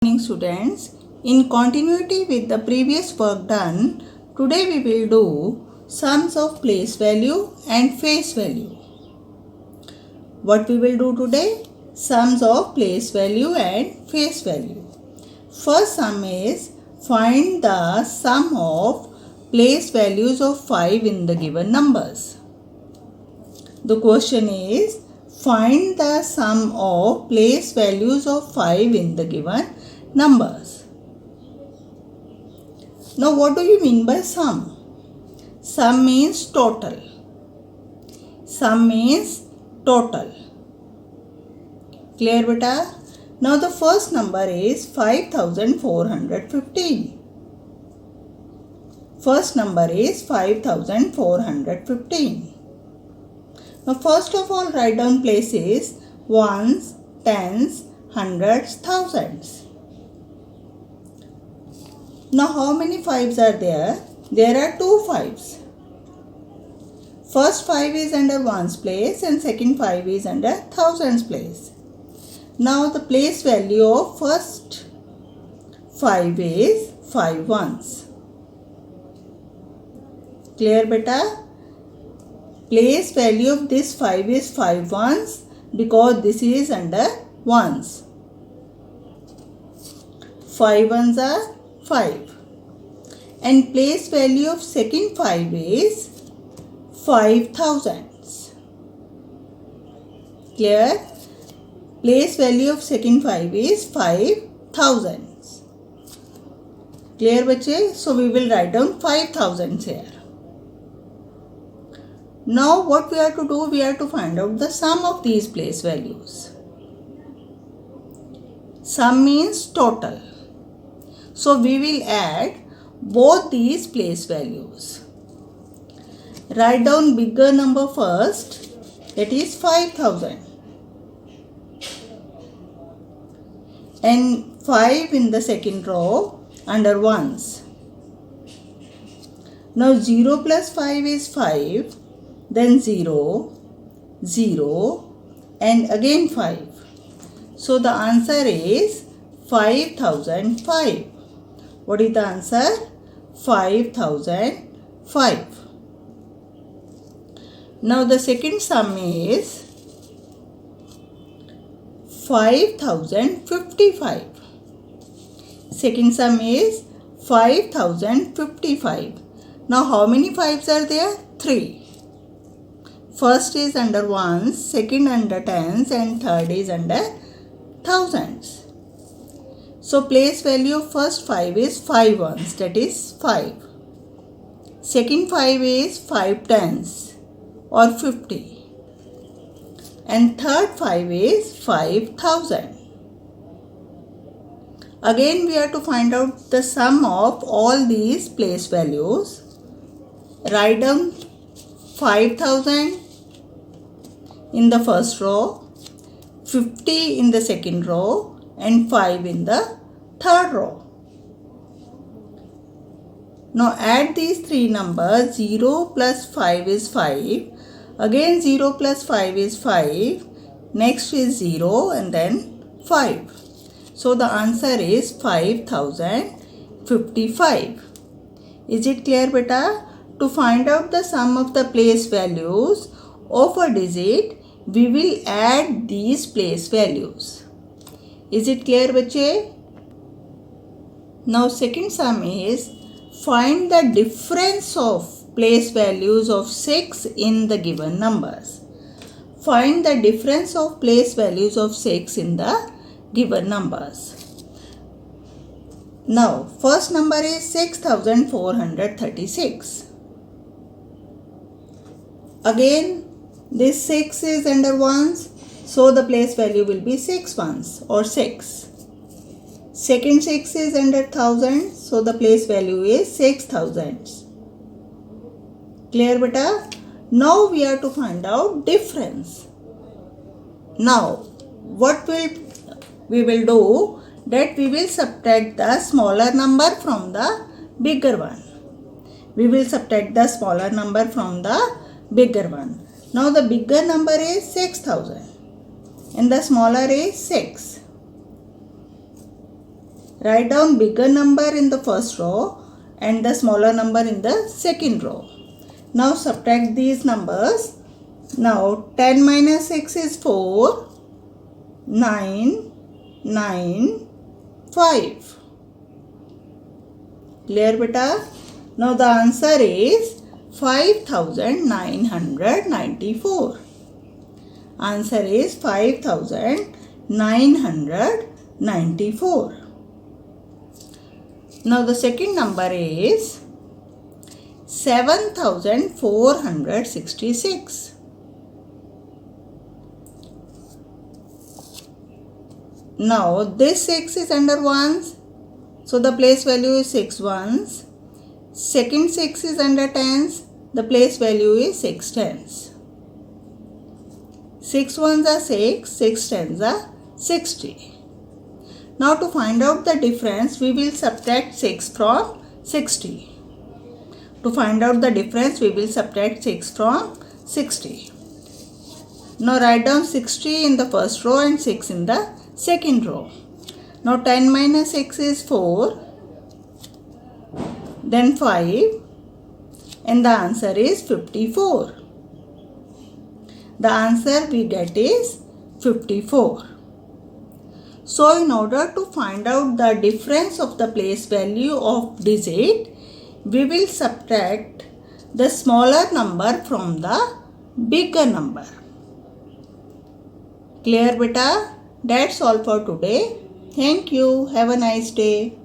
Morning students, in continuity with the previous work done, today we will do sums of place value and face value. What we will do today? Sums of place value and face value. First sum is find the sum of place values of 5 in the given numbers. The question is find the sum of place values of 5 in the given numbers. Now what do you mean by sum? Sum means total. Sum means total. Clear beta? Now the first number is 5415. First number is 5415. Now first of all write down places ones, tens, hundreds, thousands. Now how many fives are there? There are two fives. First 5 is under ones place and second 5 is under thousands place. Now the place value of first 5 is 5 ones. Clear beta? Place value of this 5 is 5 ones because this is under ones. 5 ones are 5. And place value of second 5 is 5 thousands. Clear? Place value of second 5 is 5 thousands. Clear bache? So we will write down 5 thousands here. Now what we have to do? We have to find out the sum of these place values. Sum means total. So we will add both these place values. Write down bigger number first, that is 5000. And 5 in the second row under ones. Now 0 plus 5 is 5. Then 0, 0 and again 5. So the answer is 5005. What is the answer? 5005. Now the second sum is 5055. Second sum is 5055. Now how many fives are there? 3. First is under ones, second under tens and third is under thousands. So place value of first 5 is 5 ones, that is 5. Second 5 is 5 tens or 50. And third 5 is 5000. Again we have to find out the sum of all these place values. Write down 5000 in the first row, 50 in the second row and 5 in the third row. Now add these three numbers. 0 plus 5 is 5. Again 0 plus 5 is 5. Next is 0 and then 5. So the answer is 5055. Is it clear beta? To find out the sum of the place values of a digit, we will add these place values. Is it clear bache? Now second sum is find the difference of place values of 6 in the given numbers. Find the difference of place values of 6 in the given numbers. Now first number is 6436. Again this 6 is under ones, so the place value will be 6 ones or 6. Second 6 is under thousands, so the place value is 6 thousands. Clear beta? Now we have to find out difference. Now what we will do? That we will subtract the smaller number from the bigger one. We will subtract the smaller number from the bigger one. Now the bigger number is 6000 and the smaller is 6. Write down bigger number in the first row and the smaller number in the second row. Now subtract these numbers. Now 10 minus 6 is 4, 9, 9, 5. Clear beta? Now the answer is 5994. Answer is 5994. Now the second number is 7466. Now this 6 is under ones, so the place value is 6 ones. Second 6 is under tens, the place value is 6 tens. 6 ones are 6, 6 tens are 60. Now to find out the difference, we will subtract 6 from 60. To find out the difference, we will subtract 6 from 60. Now write down 60 in the first row and 6 in the second row. Now 10 minus 6 is 4, then 5, and the answer is 54. The answer we get is 54. So in order to find out the difference of the place value of digit, we will subtract the smaller number from the bigger number. Clear beta? That's all for today. Thank you. Have a nice day.